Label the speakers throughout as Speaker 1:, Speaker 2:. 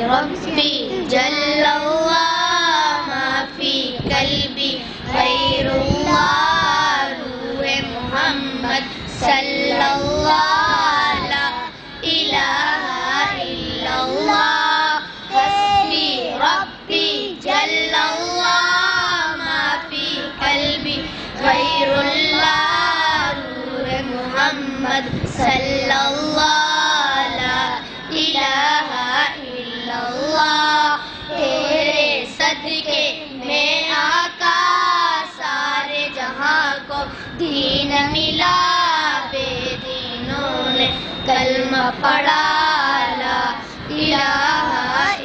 Speaker 1: ربی جل اللہ ما فی قلبی غیر اللہ روح محمد صلی اللہ لا الہ الا اللہ حسبی ربی جل اللہ ما فی قلبی غیر اللہ روح محمد صلی اللہ لا الہ الا اللہ تیرے صدقے میں آقا سارے جہاں کو دین ملا بے دینوں نے کلمہ پڑھا لا الہ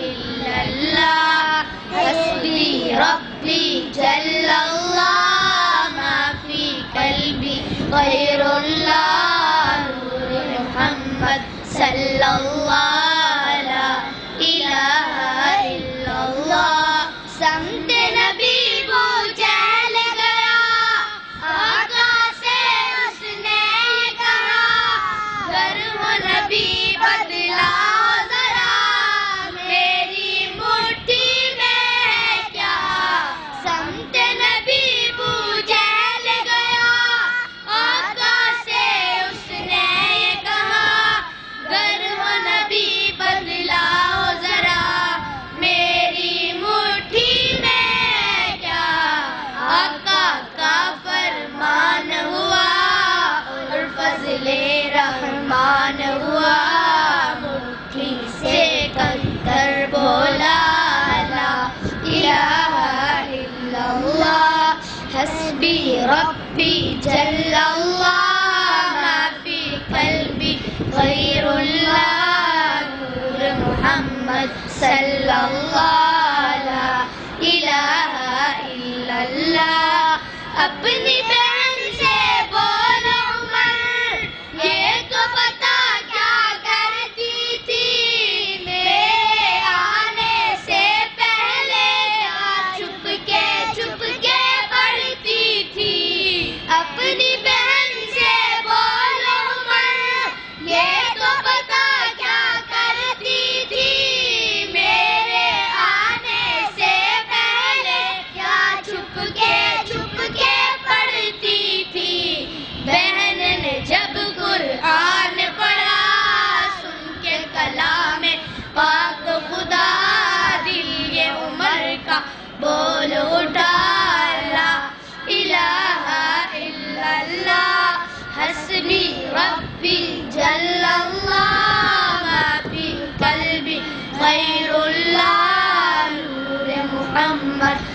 Speaker 1: الا اللہ حسبی ربی جل اللہ ما فی قلبی غیر اللہ نور محمد صلی اللہ لا الہ الا اللہ سمت نبی ابو جہل گیا آقا سے اس نے یہ کہا گر ہو نبی بدلاؤ ذرا میری مٹھی میں ہے کیا سمت نبی ابو جہل گیا آقا سے اس نے یہ کہا گر ہو نبی بدلاؤ ذرا میری مٹھی میں ہے کیا آقا کا فرمان ہوا اور فضل رحمان ہوا مٹھی سے کنکر بولا لا الہ الا اللہ حسبی ربی جل اللہ ما فی قلبی غیر اللہ نور محمد صلی اللہ لا الہ الا اللہ اپنی بہن سے بولو عمر یہ تو پتا کیا کرتی تھی میرے آنے سے پہلے چھپ کے پڑھتی تھی اپنی بہن سے بولو عمر یہ تو پتا کیا کرتی تھی میرے آنے سے پہلے کیا چھپ کے پڑھتی تھی بہن نے جب قرآن پڑھا سن کے کلام پاک خدا دل یہ عمر کا بول اٹھا لا الہ الا اللہ حسبی ربی جل اللہ ما فی قلبی غیر اللہ نور محمد